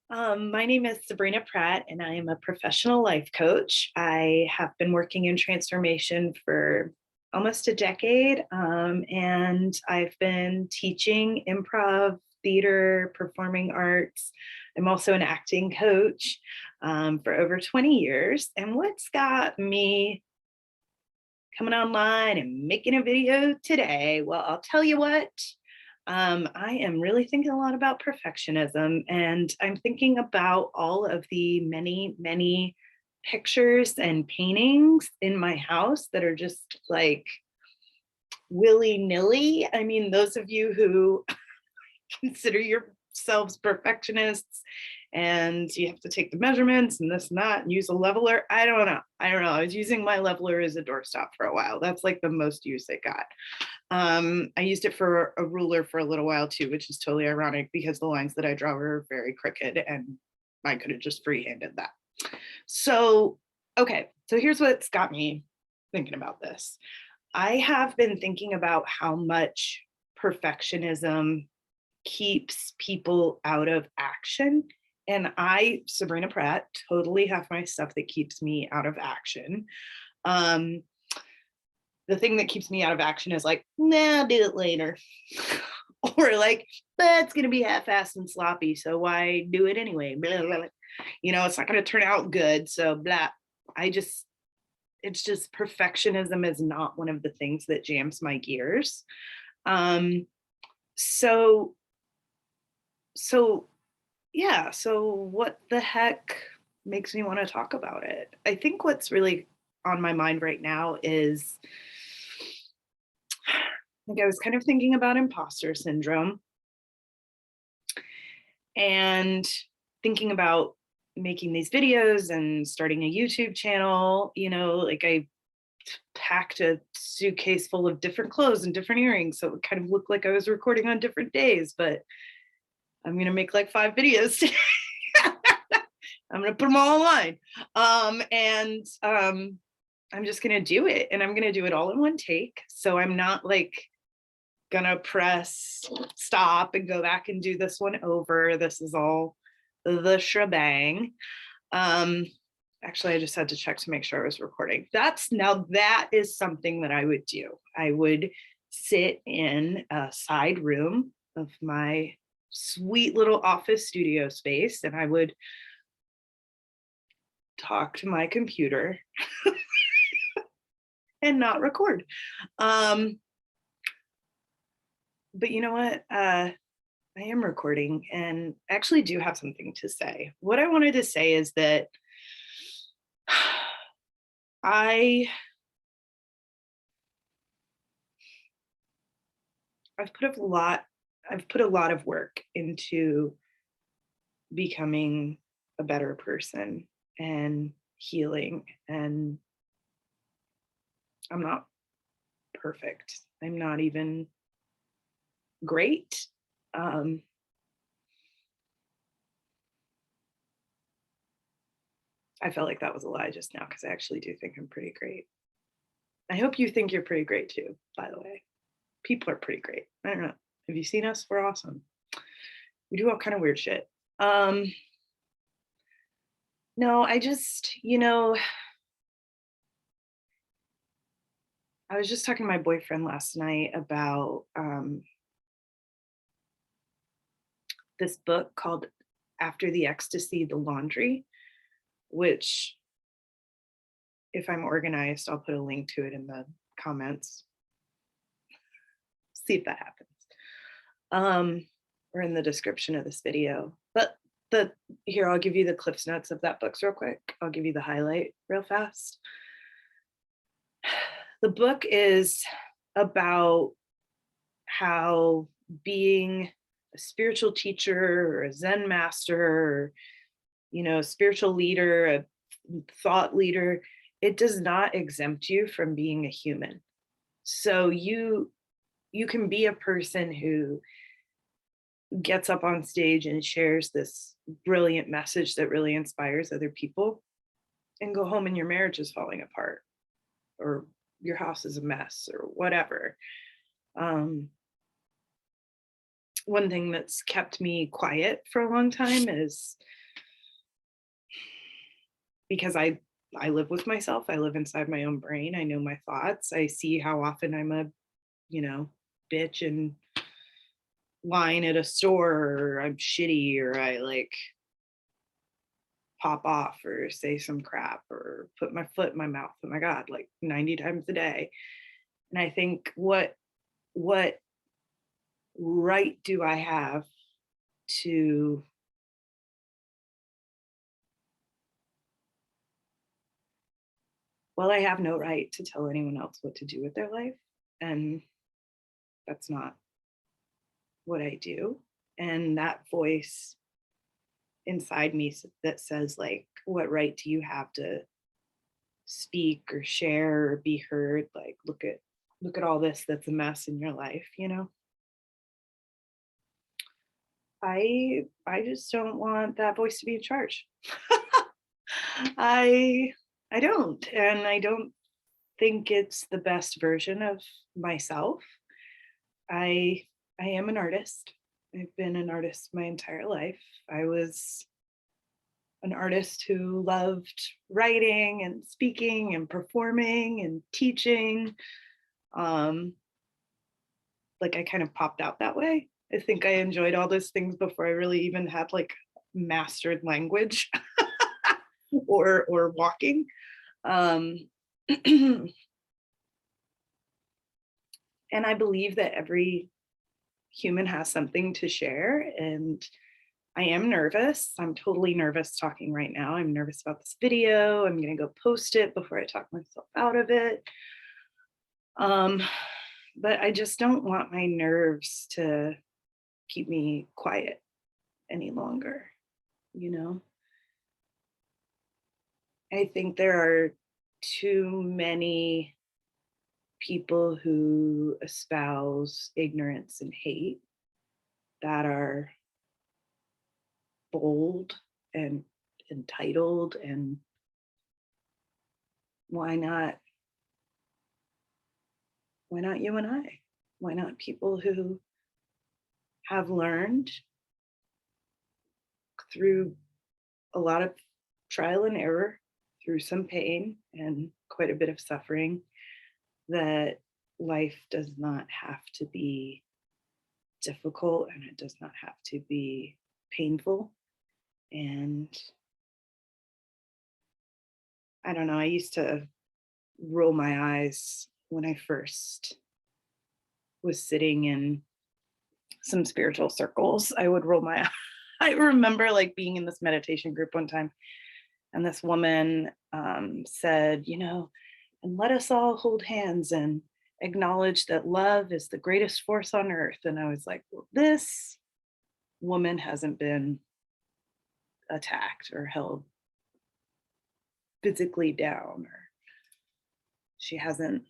My name is Sabrina Pratt, and I am a professional life coach. I have been working in transformation for almost a decade, and I've been teaching improv, theater, performing arts. I'm also an acting coach for over 20 years. And what's got me coming online and making a video today? Well, I'll tell you what. I am really thinking a lot about perfectionism, and I'm thinking about all of the many, many pictures and paintings in my house that are just like willy nilly. I mean, those of you who consider yourselves perfectionists and you have to take the measurements and this and that and use a leveler. I don't know. I was using my leveler as a doorstop for a while. That's like the most use it got. I used it for a ruler for a little while too, which is totally ironic because the lines that I draw are very crooked and I could have just freehanded that. So, okay, so here's what's got me thinking about this. I have been thinking about how much perfectionism keeps people out of action. And I, Sabrina Pratt, totally have my stuff that keeps me out of action. Um, the thing that keeps me out of action is like, nah, I'll do it later. Or like, that's going to be half-assed and sloppy, so why do it anyway? Blah, blah, blah. It's not going to turn out good, so blah. It's just perfectionism is not one of the things that jams my gears. Um, so, so yeah, so what the heck makes me want to talk about it? I think what's really on my mind right now is I was kind of thinking about imposter syndrome and thinking about making these videos and starting a YouTube channel. Like I packed a suitcase full of different clothes and different earrings. So it kind of looked like I was recording on different days, but I'm going to make like 5 videos today. I'm going to put them all online. I'm just going to do it, and I'm going to do it all in one take. So I'm not like gonna press stop and go back and do this one over. This is all the shebang. Actually, I just had to check to make sure I was recording. That is something that I would do. I would sit in a side room of my sweet little office studio space, and I would talk to my computer and not record. But you know what? I am recording and actually do have something to say. What I wanted to say is that I I've put a lot of work into becoming a better person and healing, and I'm not perfect. I'm not even great. Um, I felt like that was a lie just now because I actually do think I'm pretty great. I hope you think you're pretty great too, by the way. People are pretty great. I don't know. Have you seen us? We're awesome. We do all kind of weird shit. No, I was just talking to my boyfriend last night about this book called After the Ecstasy, the Laundry, which, if I'm organized, I'll put a link to it in the comments. See if that happens. Or in the description of this video. But here, I'll give you the Cliffs Notes of that book real quick. I'll give you the highlight real fast. The book is about how being a spiritual teacher or a Zen master, or, a spiritual leader, a thought leader, it does not exempt you from being a human. So you can be a person who gets up on stage and shares this brilliant message that really inspires other people, and go home and your marriage is falling apart, or your house is a mess, or whatever. one thing that's kept me quiet for a long time is because I live with myself. I live inside my own brain. I know my thoughts. I see how often I'm a, you know, bitch and line at a store, or I'm shitty, or I like pop off or say some crap or put my foot in my mouth. Oh my God, like 90 times a day. And I think what right do I have to well, I have no right to tell anyone else what to do with their life. And that's not what I do. And that voice inside me that says, like, what right do you have to speak or share or be heard? Like, look at all this that's a mess in your life, you know? I just don't want that voice to be in charge. I I don't. And I don't think it's the best version of myself. I I am an artist. I've been an artist my entire life. I was an artist who loved writing and speaking and performing and teaching. Um, like I kind of popped out that way. I think I enjoyed all those things before I really even had like mastered language or walking. Um, and I believe that every human has something to share. And I am nervous. I'm totally nervous talking right now. I'm nervous about this video. I'm going to go post it before I talk myself out of it. Um, but I just don't want my nerves to keep me quiet any longer. You know, I think there are too many people who espouse ignorance and hate that are bold and entitled. And why not you and I? Why not people who have learned through a lot of trial and error, through some pain and quite a bit of suffering, that life does not have to be difficult and it does not have to be painful. And I don't know, I used to roll my eyes when I first was sitting in some spiritual circles. I would roll my I remember like being in this meditation group one time, and this woman said, you know, and let us all hold hands and acknowledge that love is the greatest force on earth. And I was like, well, this woman hasn't been attacked or held physically down, or she hasn't,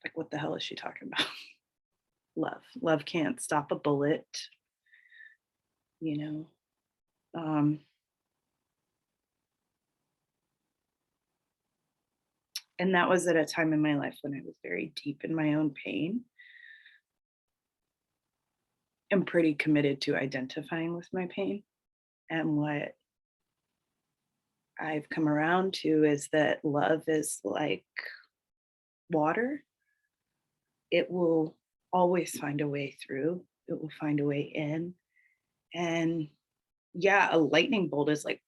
like, what the hell is she talking about? Love can't stop a bullet, you know. And that was at a time in my life when I was very deep in my own pain and pretty committed to identifying with my pain. And what I've come around to is that love is like water. It will always find a way through, it will find a way in. And yeah, a lightning bolt is like,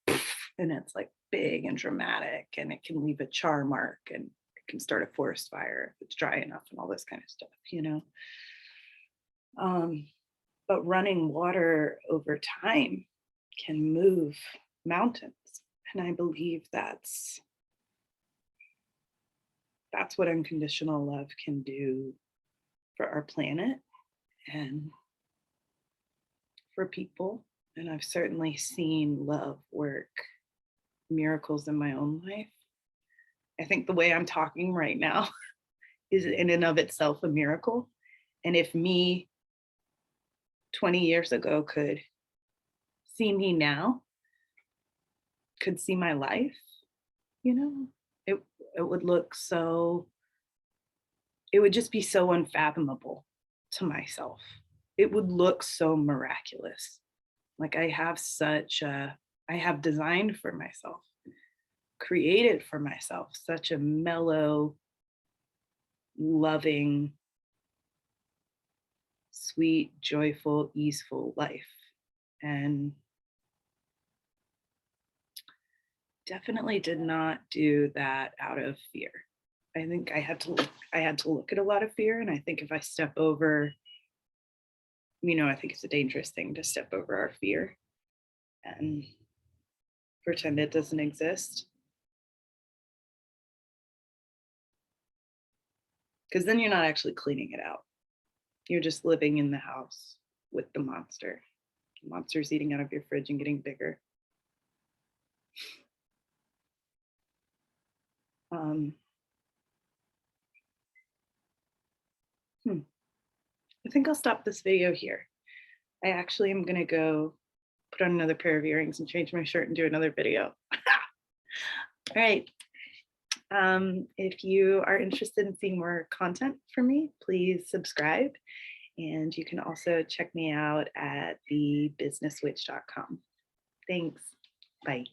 and it's like big and dramatic, and it can leave a char mark, and it can start a forest fire if it's dry enough and all this kind of stuff, you know. But running water over time can move mountains. And I believe that's what unconditional love can do for our planet and for people. And I've certainly seen love work miracles in my own life. I think the way I'm talking right now is in and of itself a miracle. And if me 20 years ago could see me now, could see my life, you know, it it would look so, it would just be so unfathomable to myself. It would look so miraculous. Like I have designed for myself, created for myself such a mellow, loving, sweet, joyful, easeful life. And definitely did not do that out of fear. I think I had to look at a lot of fear. And I think if I step over, I think it's a dangerous thing to step over our fear and pretend it doesn't exist. Because then you're not actually cleaning it out. You're just living in the house with the monster. The monster's eating out of your fridge and getting bigger. Um, I think I'll stop this video here. I actually am going to go put on another pair of earrings and change my shirt and do another video. All right. If you are interested in seeing more content from me, please subscribe. And you can also check me out at thebusinesswitch.com. Thanks. Bye.